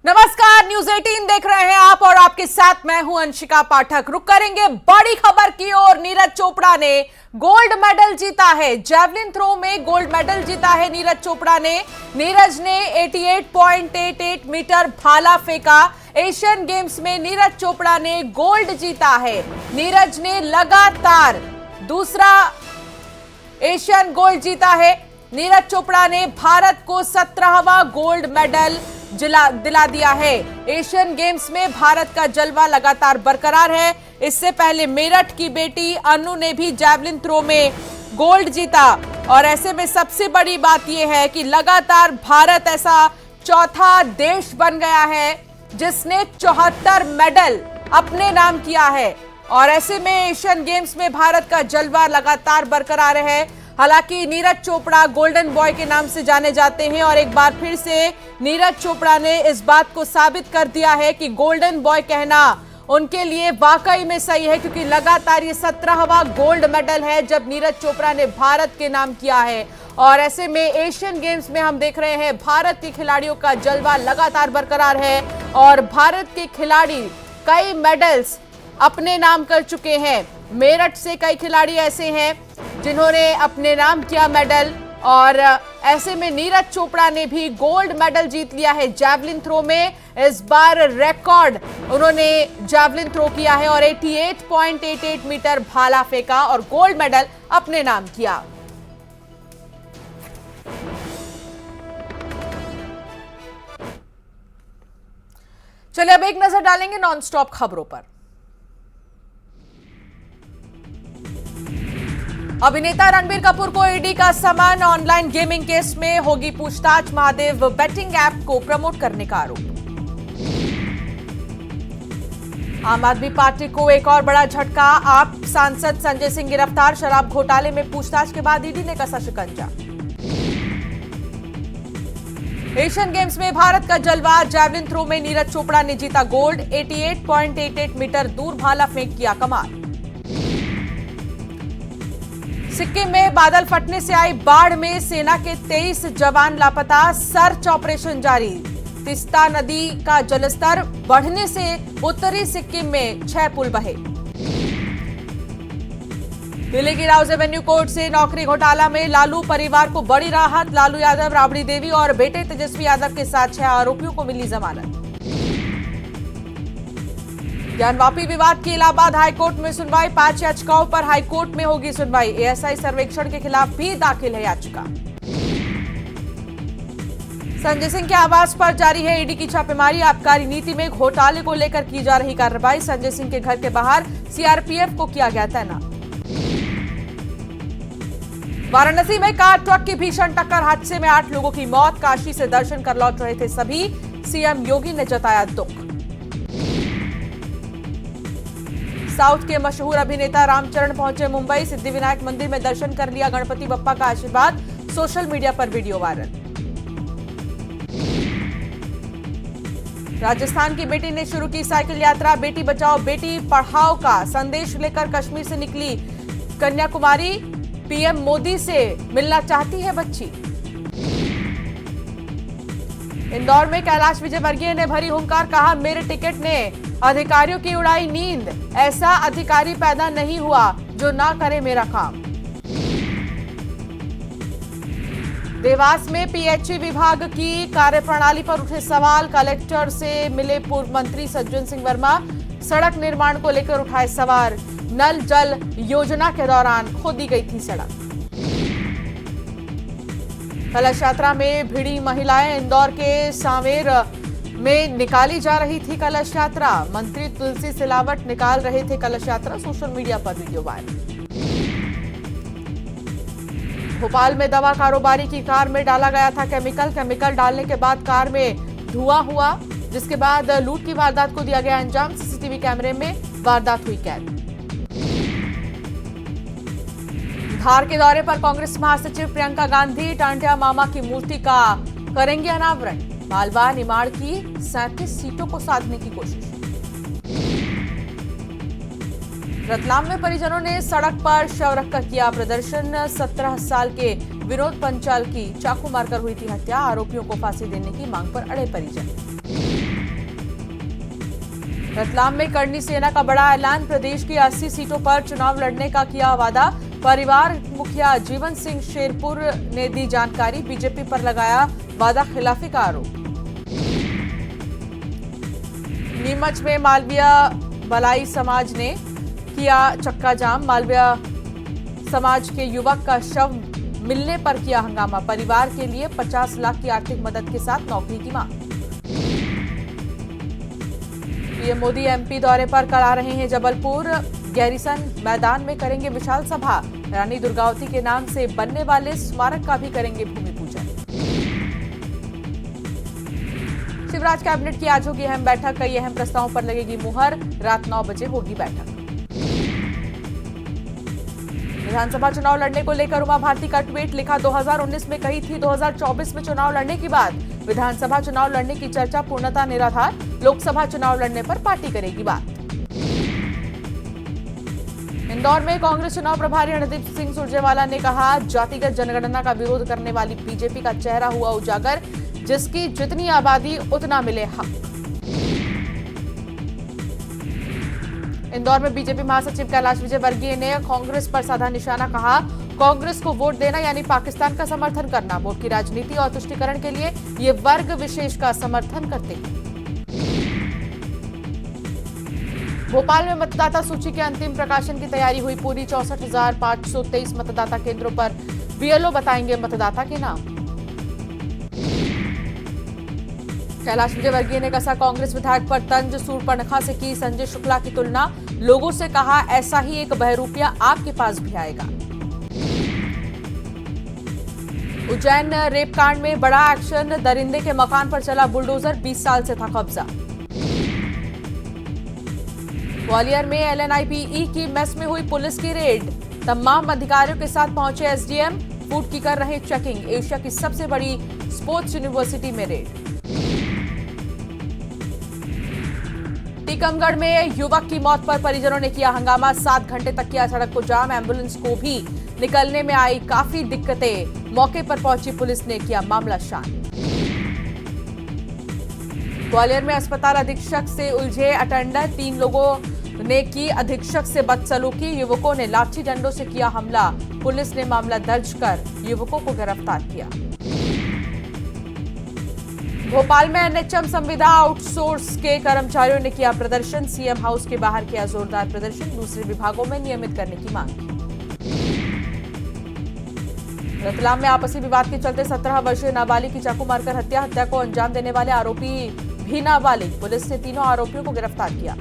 नमस्कार, न्यूज 18 देख रहे हैं आप और आपके साथ मैं हूं अंशिका पाठक। रुक करेंगे बड़ी खबर की ओर। नीरज चोपड़ा ने गोल्ड मेडल जीता है। जैवलिन थ्रो में गोल्ड मेडल जीता है नीरज चोपड़ा ने। नीरज ने 88.88 मीटर भाला फेंका। एशियन गेम्स में नीरज चोपड़ा ने गोल्ड जीता है। नीरज ने लगातार दूसरा एशियन गोल्ड जीता है। नीरज चोपड़ा ने भारत को 17वां गोल्ड मेडल दिला दिया है। एशियन गेम्स में भारत का जलवा लगातार बरकरार है। इससे पहले मेरठ की बेटी अनु ने भी जैवलिन थ्रो में गोल्ड जीता और ऐसे में सबसे बड़ी बात यह है कि लगातार भारत ऐसा चौथा देश बन गया है जिसने 74 मेडल अपने नाम किया है और ऐसे में एशियन गेम्स में भारत का जलवा लगातार बरकरार है। हालांकि नीरज चोपड़ा गोल्डन बॉय के नाम से जाने जाते हैं और एक बार फिर से नीरज चोपड़ा ने इस बात को साबित कर दिया है कि गोल्डन बॉय कहना उनके लिए वाकई में सही है, क्योंकि लगातार ये 17वां गोल्ड मेडल है जब नीरज चोपड़ा ने भारत के नाम किया है। और ऐसे में एशियन गेम्स में हम देख रहे हैं भारत के खिलाड़ियों का जलवा लगातार बरकरार है और भारत के खिलाड़ी कई मेडल्स अपने नाम कर चुके हैं। मेरठ से कई खिलाड़ी ऐसे हैं जिन्होंने अपने नाम किया मेडल और ऐसे में नीरज चोपड़ा ने भी गोल्ड मेडल जीत लिया है जैवलिन थ्रो में। इस बार रिकॉर्ड उन्होंने जैवलिन थ्रो किया है और 88.88 मीटर भाला फेंका और गोल्ड मेडल अपने नाम किया। चलिए अब एक नजर डालेंगे नॉनस्टॉप खबरों पर। अभिनेता रणबीर कपूर को ईडी का समन। ऑनलाइन गेमिंग केस में होगी पूछताछ। महादेव बेटिंग ऐप को प्रमोट करने का आरोप। आम आदमी पार्टी को एक और बड़ा झटका। आप सांसद संजय सिंह गिरफ्तार। शराब घोटाले में पूछताछ के बाद ईडी ने कसा शिकंजा। एशियन गेम्स में भारत का जलवा। जैवलिन थ्रो में नीरज चोपड़ा ने जीता गोल्ड। 88.88 मीटर दूर भाला फेंक किया कमाल। सिक्किम में बादल फटने से आई बाढ़ में सेना के 23 जवान लापता। सर्च ऑपरेशन जारी। तिस्ता नदी का जलस्तर बढ़ने से उत्तरी सिक्किम में 6 पुल बहे। दिल्ली की राउज एवेन्यू कोर्ट से नौकरी घोटाला में लालू परिवार को बड़ी राहत। लालू यादव, राबड़ी देवी और बेटे तेजस्वी यादव के साथ 6 आरोपियों को मिली जमानत। ज्ञानवापी विवाद की इलाहाबाद हाईकोर्ट में सुनवाई। 5 याचिकाओं पर हाईकोर्ट में होगी सुनवाई। एएसआई सर्वेक्षण के खिलाफ भी दाखिल है याचिका। संजय सिंह के आवास पर जारी है ईडी की छापेमारी। आबकारी नीति में घोटाले को लेकर की जा रही कार्रवाई। संजय सिंह के घर के बाहर सीआरपीएफ को किया गया तैनात। वाराणसी में कार ट्रक की भीषण टक्कर। हादसे में 8 लोगों की मौत। काशी से दर्शन कर लौट रहे थे सभी। सीएम योगी ने जताया दुख। साउथ के मशहूर अभिनेता रामचरण पहुंचे मुंबई। सिद्धिविनायक मंदिर में दर्शन कर लिया गणपति बप्पा का आशीर्वाद। सोशल मीडिया पर वीडियो वायरल। राजस्थान की बेटी ने शुरू की साइकिल यात्रा। बेटी बचाओ बेटी पढ़ाओ का संदेश लेकर कश्मीर से निकली कन्याकुमारी। पीएम मोदी से मिलना चाहती है बच्ची। इंदौर में कैलाश विजयवर्गीय ने भरी हुंकार। कहा, मेरे टिकट ने अधिकारियों की उड़ाई नींद। ऐसा अधिकारी पैदा नहीं हुआ जो ना करे मेरा काम। देवास में पीएचई विभाग की कार्यप्रणाली पर उठे सवाल। कलेक्टर से मिले पूर्व मंत्री सज्जन सिंह वर्मा। सड़क निर्माण को लेकर उठाए सवाल। नल जल योजना के दौरान खोदी गई थी सड़क। कलश यात्रा में भिड़ी महिलाएं। इंदौर के सांवेर में निकाली जा रही थी कलश यात्रा। मंत्री तुलसी सिलावट निकाल रहे थे कलश यात्रा। सोशल मीडिया पर वीडियो वायरल। भोपाल में दवा कारोबारी की कार में डाला गया था केमिकल डालने के बाद कार में धुआं हुआ, जिसके बाद लूट की वारदात को दिया गया अंजाम। सीसीटीवी कैमरे में वारदात हुई कैद। धार के दौरे पर कांग्रेस महासचिव प्रियंका गांधी। टांटिया मामा की मूर्ति का करेंगे अनावरण। मालवा निमाड़ की 37 सीटों को साधने की कोशिश। रतलाम में परिजनों ने सड़क पर शव रखकर किया प्रदर्शन। 17 साल के विनोद पंचाल की चाकू मारकर हुई थी हत्या। आरोपियों को फांसी देने की मांग पर अड़े परिजन। रतलाम में करनी सेना का बड़ा ऐलान, प्रदेश की 80 सीटों पर चुनाव लड़ने का किया वादा। परिवार मुखिया जीवन सिंह शेरपुर ने दी जानकारी, बीजेपी पर लगाया वादा खिलाफी का आरोप। नीमच में मालवीय भलाई समाज ने किया चक्का जाम, मालवीय समाज के युवक का शव मिलने पर किया हंगामा, परिवार के लिए 50 लाख की आर्थिक मदद के साथ नौकरी की मांग। पीएम मोदी एमपी दौरे पर कल आ रहे हैं जबलपुर, गैरीसन मैदान में करेंगे विशाल सभा, रानी दुर्गावती के नाम से बनने वाले स्मारक का भी करेंगे भूमि पूजन। शिवराज कैबिनेट की आज होगी अहम बैठक, कई अहम प्रस्तावों पर लगेगी मुहर, रात 9 बजे होगी बैठक। विधानसभा चुनाव लड़ने को लेकर उमा भारती का ट्वीट, लिखा 2019 में कही थी 2024 में चुनाव लड़ने की बात, विधानसभा चुनाव लड़ने की चर्चा पूर्णतः निराधार, लोकसभा चुनाव लड़ने पर पार्टी करेगी बात। इंदौर में कांग्रेस चुनाव प्रभारी रणदीप सिंह सुरजेवाला ने कहा, जातिगत जनगणना का विरोध करने वाली बीजेपी का चेहरा हुआ उजागर, जिसकी जितनी आबादी उतना मिले हक। इंदौर में बीजेपी महासचिव कैलाश विजयवर्गीय ने कांग्रेस पर साधा निशाना, कहा कांग्रेस को वोट देना यानी पाकिस्तान का समर्थन करना, वोट की राजनीति और तुष्टीकरण के लिए ये वर्ग विशेष का समर्थन करते हैं। भोपाल में मतदाता सूची के अंतिम प्रकाशन की तैयारी हुई पूरी, 64,523 मतदाता केंद्रों पर बीएलओ बताएंगे मतदाता के नाम। कैलाश विजयवर्गीय ने कसा कांग्रेस विधायक पर तंज, सूर्पणखा से की संजय शुक्ला की तुलना, लोगों से कहा ऐसा ही एक बहरूपिया आपके पास भी आएगा। उज्जैन रेप कांड में बड़ा एक्शन, दरिंदे के मकान पर चला बुलडोजर, 20 साल से था कब्जा। ग्वालियर में एलएनआईपीई की मेस में हुई पुलिस की रेड, तमाम अधिकारियों के साथ पहुंचे एसडीएम, फूड की कर रहे चेकिंग, एशिया की सबसे बड़ी स्पोर्ट्स यूनिवर्सिटी में रेड। टीकमगढ़ में युवक की मौत पर परिजनों ने किया हंगामा, 7 घंटे तक किया सड़क को जाम, एम्बुलेंस को भी निकलने में आई काफी दिक्कतें, मौके पर पहुंची पुलिस ने किया मामला शांत। ग्वालियर में अस्पताल अधीक्षक से उलझे अटेंडर, 3 लोगों ने की अधीक्षक से बदसलूकी, युवकों ने लाठी डंडों से किया हमला, पुलिस ने मामला दर्ज कर युवकों को गिरफ्तार किया। भोपाल में एनएचएम संविदा आउटसोर्स के कर्मचारियों ने किया प्रदर्शन, सीएम हाउस के बाहर किया जोरदार प्रदर्शन, दूसरे विभागों में नियमित करने की मांग। रतलाम में आपसी विवाद के चलते 17 वर्षीय नाबालिग की चाकू मारकर हत्या को अंजाम देने वाले आरोपी भी नाबालिग, पुलिस ने तीनों आरोपियों को गिरफ्तार किया।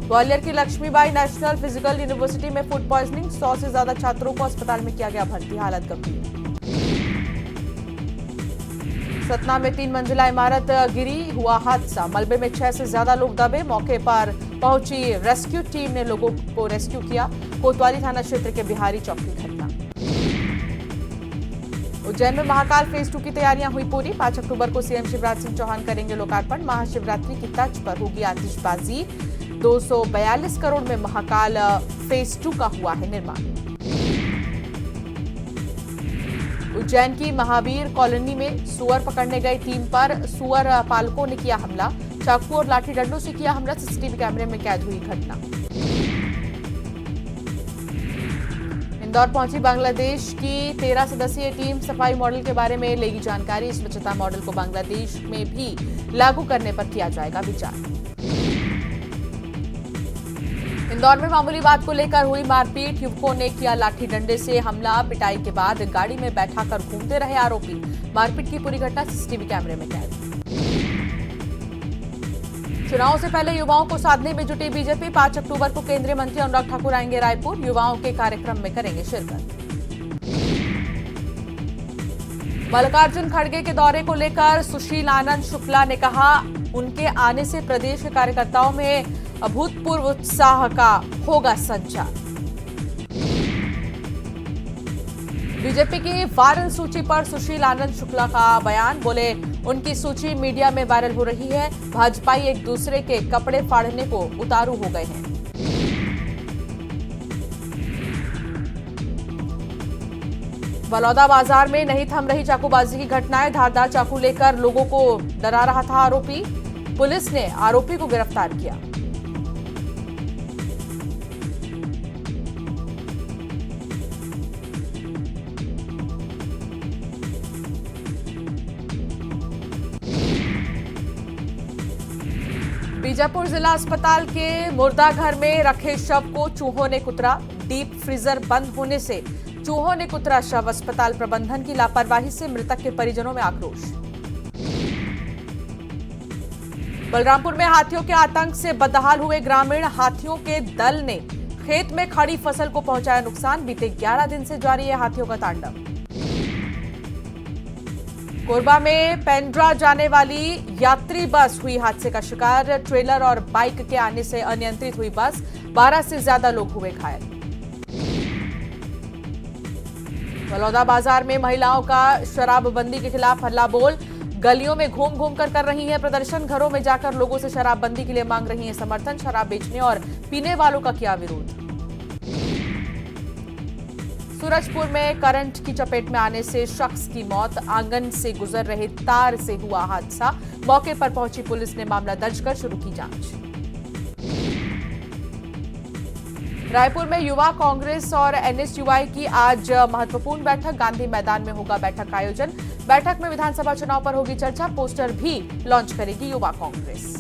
ग्वालियर की लक्ष्मीबाई नेशनल फिजिकल यूनिवर्सिटी में फूड पॉइजनिंग, 100 से ज्यादा छात्रों को अस्पताल में किया गया भर्ती, हालत गंभीर। सतना में 3 मंजिला इमारत गिरी, हुआ हादसा, मलबे में 6 से ज्यादा लोग दबे, मौके पर पहुंची रेस्क्यू टीम ने लोगों को रेस्क्यू किया, कोतवाली थाना क्षेत्र के बिहारी चौक की घटना। उज्जैन में महाकाल फेज 2 की तैयारियां हुई पूरी, 5 अक्टूबर को सीएम शिवराज सिंह चौहान करेंगे लोकार्पण, महाशिवरात्रि की तर्ज पर होगी आतिशबाजी, 242 करोड़ में महाकाल फेज 2 का हुआ है निर्माण। उज्जैन की महावीर कॉलोनी में सुअर पकड़ने गई टीम पर सुअर पालकों ने किया हमला, चाकू और लाठी डंडों से किया हमला, सीसीटीवी कैमरे में कैद हुई घटना। इंदौर पहुंची बांग्लादेश की 13 सदस्यीय टीम, सफाई मॉडल के बारे में लेगी जानकारी, स्वच्छता मॉडल को बांग्लादेश में भी लागू करने पर किया जाएगा विचार। इंदौर में मामूली बात को लेकर हुई मारपीट, युवकों ने किया लाठी डंडे से हमला, पिटाई के बाद गाड़ी में बैठाकर घूमते रहे आरोपी, मारपीट की पूरी घटना सीसीटीवी कैमरे में कैद। चुनाव से पहले युवाओं को साधने में जुटी बीजेपी, 5 अक्टूबर को केंद्रीय मंत्री अनुराग ठाकुर आएंगे रायपुर, युवाओं के कार्यक्रम में करेंगे शिरकत। मल्लिकार्जुन खड़गे के दौरे को लेकर सुशील आनंद शुक्ला ने कहा, उनके आने से प्रदेश के कार्यकर्ताओं में अभूतपूर्व उत्साह का होगा संचार। बीजेपी की वायरल सूची पर सुशील आनंद शुक्ला का बयान, बोले उनकी सूची मीडिया में वायरल हो रही है, भाजपाई एक दूसरे के कपड़े फाड़ने को उतारू हो गए हैं। बलौदा बाजार में नहीं थम रही चाकूबाजी की घटनाएं। धारदार चाकू लेकर लोगों को डरा रहा था आरोपी। पुलिस ने आरोपी को गिरफ्तार किया। बीजापुर जिला अस्पताल के मुर्दाघर में रखे शव को चूहों ने कुतरा। डीप फ्रीजर बंद होने से चूहों ने कुतरा शव। अस्पताल प्रबंधन की लापरवाही से मृतक के परिजनों में आक्रोश। बलरामपुर में हाथियों के आतंक से बदहाल हुए ग्रामीण। हाथियों के दल ने खेत में खड़ी फसल को पहुंचाया नुकसान। बीते 11 दिन से जारी है हाथियों का तांडव। कोरबा में पेंड्रा जाने वाली यात्री बस हुई हादसे का शिकार। ट्रेलर और बाइक के आने से अनियंत्रित हुई बस। 12 से ज्यादा लोग हुए घायल। बलौदा बाजार में महिलाओं का शराबबंदी के खिलाफ हल्ला बोल। गलियों में घूम घूम कर रही हैं प्रदर्शन। घरों में जाकर लोगों से शराबबंदी के लिए मांग रही हैं समर्थन। शराब बेचने और पीने वालों का किया विरोध। सूरजपुर में करंट की चपेट में आने से शख्स की मौत। आंगन से गुजर रहे तार से हुआ हादसा। मौके पर पहुंची पुलिस ने मामला दर्ज कर शुरू की जांच। रायपुर में युवा कांग्रेस और एनएसयूआई की आज महत्वपूर्ण बैठक। गांधी मैदान में होगा बैठक का आयोजन। बैठक में विधानसभा चुनाव पर होगी चर्चा। पोस्टर भी लॉन्च करेगी युवा कांग्रेस।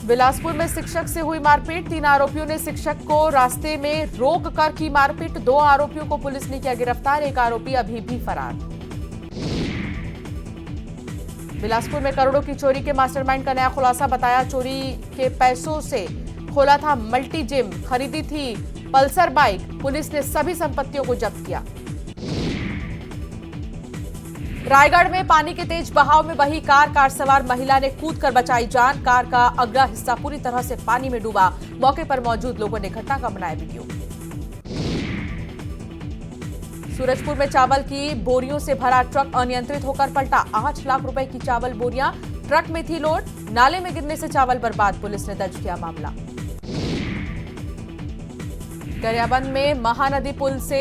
बिलासपुर में शिक्षक से हुई मारपीट। 3 आरोपियों ने शिक्षक को रास्ते में रोक कर की मारपीट। 2 आरोपियों को पुलिस ने किया गिरफ्तार। एक आरोपी अभी भी फरार। बिलासपुर में करोड़ों की चोरी के मास्टरमाइंड का नया खुलासा बताया। चोरी के पैसों से खोला था मल्टी जिम, खरीदी थी पल्सर बाइक। पुलिस ने सभी संपत्तियों को जब्त किया। रायगढ़ में पानी के तेज बहाव में बही कार सवार महिला ने कूदकर बचाई जान। कार का अगला हिस्सा पूरी तरह से पानी में डूबा। मौके पर मौजूद लोगों ने घटना का बनाया वीडियो। सूरजपुर में चावल की बोरियों से भरा ट्रक अनियंत्रित होकर पलटा। 8 लाख रुपए की चावल बोरियां ट्रक में थी लोड। नाले में गिरने से चावल बर्बाद। पुलिस ने दर्ज किया मामला। गरियाबंद में महानदी पुल से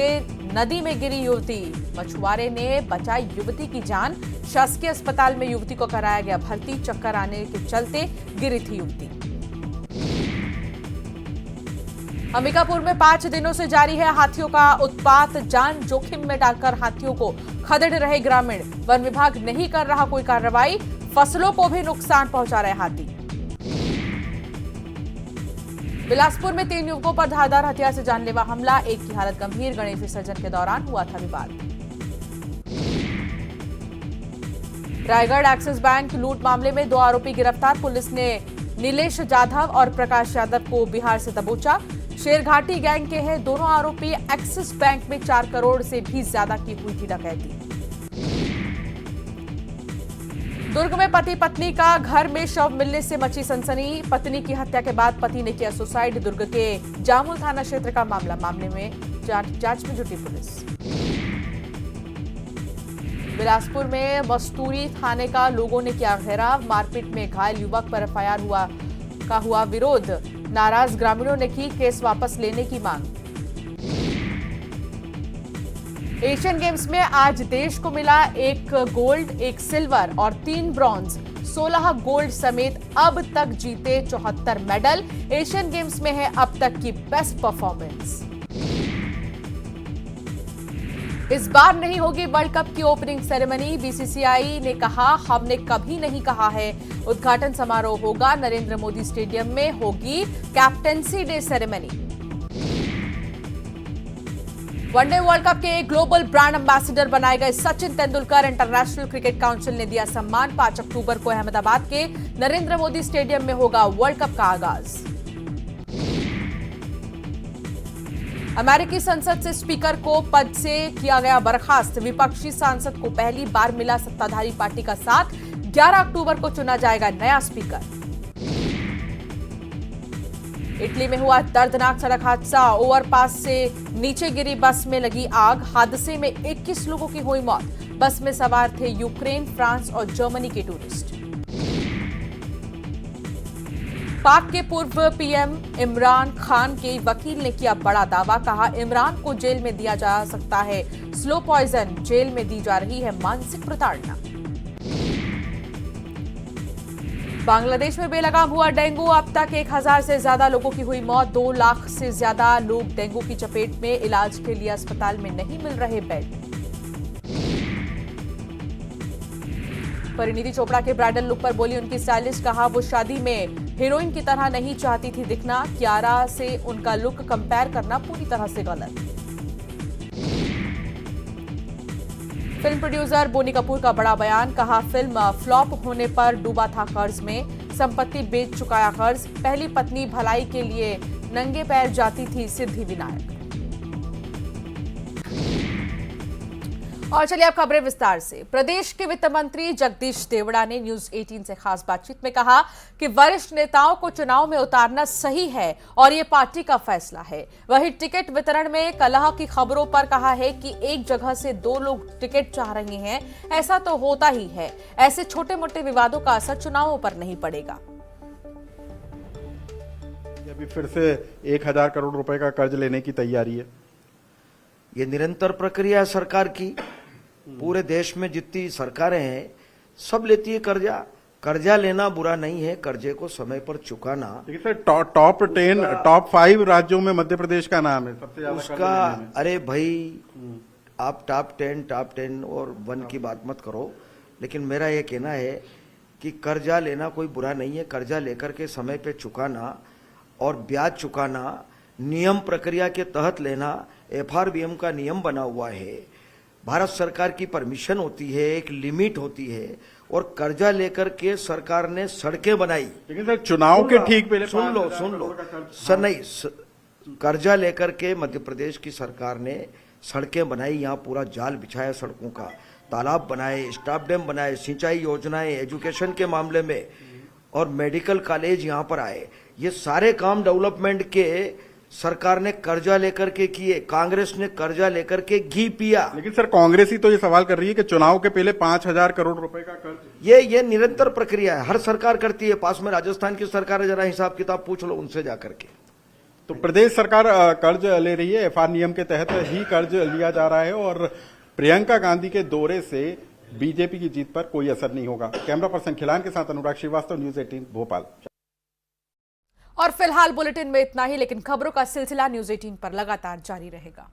नदी में गिरी युवती। मछुआरे ने बचाई युवती की जान। शासकीय अस्पताल में युवती को कराया गया भर्ती। चक्कर आने के चलते गिरी थी युवती। अंबिकापुर में 5 दिनों से जारी है हाथियों का उत्पात। जान जोखिम में डालकर हाथियों को खदेड़ रहे ग्रामीण। वन विभाग नहीं कर रहा कोई कार्रवाई। फसलों को भी नुकसान पहुंचा रहे हाथी। बिलासपुर में 3 युवकों पर धारदार हथियार से जानलेवा हमला। एक की हालत गंभीर। गणेश विसर्जन के दौरान हुआ था विवाद। रायगढ़ एक्सिस बैंक लूट मामले में 2 आरोपी गिरफ्तार। पुलिस ने नीलेश जाधव और प्रकाश यादव को बिहार से दबोचा। शेरघाटी गैंग के हैं दोनों आरोपी। एक्सिस बैंक में 4 करोड़ से भी ज्यादा की हुई थी डकैती। दुर्ग में पति पत्नी का घर में शव मिलने से मची सनसनी। पत्नी की हत्या के बाद पति ने किया सुसाइड। दुर्ग के जामुल थाना क्षेत्र का मामले में जांच में जुटी पुलिस। बिलासपुर में मस्तूरी थाने का लोगों ने किया घेराव। मारपीट में घायल युवक पर एफआईआर हुआ विरोध। नाराज ग्रामीणों ने की केस वापस लेने की मांग। एशियन गेम्स में आज देश को मिला 1 गोल्ड, 1 सिल्वर और 3 ब्रॉन्ज। 16 गोल्ड समेत अब तक जीते 74 मेडल। एशियन गेम्स में है अब तक की बेस्ट परफॉर्मेंस। इस बार नहीं होगी वर्ल्ड कप की ओपनिंग सेरेमनी। बीसीसीआई ने कहा, हमने कभी नहीं कहा है। उद्घाटन समारोह होगा नरेंद्र मोदी स्टेडियम में। होगी captaincy day ceremony. One day world cup के ग्लोबल ब्रांड एम्बेसडर बनाए गए Sachin Tendulkar international cricket council ने दिया सम्मान। 5 अक्टूबर को अहमदाबाद के नरेंद्र मोदी स्टेडियम में होगा वर्ल्ड कप का आगाज। अमेरिकी संसद से स्पीकर को पद से किया गया बर्खास्त। विपक्षी सांसद को पहली बार मिला सत्ताधारी पार्टी का साथ। 11 अक्टूबर को चुना जाएगा नया स्पीकर। इटली में हुआ दर्दनाक सड़क हादसा। ओवरपास से नीचे गिरी बस में लगी आग। हादसे में 21 लोगों की हुई मौत। बस में सवार थे यूक्रेन, फ्रांस और जर्मनी के टूरिस्ट। पाक के पूर्व पीएम इमरान खान के वकील ने किया बड़ा दावा, कहा इमरान को जेल में दिया जा सकता है स्लो पॉइजन, जेल में दी जा रही है मानसिक प्रताड़ना। बांग्लादेश में बेलगाम हुआ डेंगू, अब तक 1000 से ज्यादा लोगों की हुई मौत, 2 लाख से ज्यादा लोग डेंगू की चपेट में, इलाज के लिए अस्पताल में नहीं मिल रहे बेड। परिणीति चोपड़ा के ब्राइडल लुक पर बोली उनकी स्टाइलिस्ट, कहा वो शादी में हीरोइन की तरह नहीं चाहती थी दिखना, कियारा से उनका लुक कंपेयर करना पूरी तरह से गलत। फिल्म प्रोड्यूसर बोनी कपूर का बड़ा बयान, कहा फिल्म फ्लॉप होने पर डूबा था कर्ज में, संपत्ति बेच चुकाया कर्ज, पहली पत्नी भलाई के लिए नंगे पैर जाती थी सिद्धिविनायक। और चलिए अब खबरें विस्तार से। प्रदेश के वित्त मंत्री जगदीश देवड़ा ने न्यूज 18 से खास बातचीत में कहा कि वरिष्ठ नेताओं को चुनाव में उतारना सही है और ये पार्टी का फैसला है। वहीं टिकट वितरण में कलह की खबरों पर कहा है कि एक जगह से 2 लोग टिकट चाह रहे हैं, ऐसा तो होता ही है, ऐसे छोटे मोटे विवादों का असर चुनावों पर नहीं पड़ेगा। अभी फिर से 1000 करोड़ रुपए का कर्ज लेने की तैयारी है। ये निरंतर प्रक्रिया है सरकार की। पूरे देश में जितनी सरकारें हैं सब लेती है कर्जा। कर्जा लेना बुरा नहीं है, कर्जे को समय पर चुकाना। देखिए सर, टॉप 10 टॉप 5 राज्यों में मध्य प्रदेश का नाम है सबसे ज्यादा उसका। अरे भाई, आप टॉप 10 और 1 की बात मत करो, लेकिन मेरा ये कहना है कि कर्जा लेना कोई बुरा नहीं है। कर्जा लेकर के समय पे चुकाना और ब्याज चुकाना नियम प्रक्रिया के तहत लेना, FRBM का नियम बना हुआ है, भारत सरकार की परमिशन होती है, एक लिमिट होती है, और कर्जा लेकर के सरकार ने सड़कें बनाई। लेकिन सर चुनाव के ठीक पहले सुन लो सर, नहीं, कर्जा लेकर के मध्य प्रदेश की सरकार ने सड़कें बनाई, यहाँ पूरा जाल बिछाया सड़कों का, तालाब बनाए, स्टाफ डैम बनाए, सिंचाई योजनाएं, एजुकेशन के मामले में, और मेडिकल कॉलेज यहाँ पर आए। ये सारे काम डेवलपमेंट के सरकार ने कर्जा लेकर के किए। कांग्रेस ने कर्जा लेकर के घी पिया। लेकिन सर कांग्रेस ही तो ये सवाल कर रही है कि चुनाव के पहले 5000 करोड़ रुपए का कर्ज, ये निरंतर प्रक्रिया है, हर सरकार करती है। पास में राजस्थान की सरकार है, जरा हिसाब किताब पूछ लो उनसे जाकर के। तो प्रदेश सरकार कर्ज ले रही है, FR नियम के तहत ही कर्ज लिया जा रहा है, और प्रियंका गांधी के दौरे से बीजेपी की जीत पर कोई असर नहीं होगा। कैमरा पर्सन खिलान के साथ अनुराग श्रीवास्तव, न्यूज 18 भोपाल। और फिलहाल बुलेटिन में इतना ही, लेकिन खबरों का सिलसिला न्यूज 18 पर लगातार जारी रहेगा।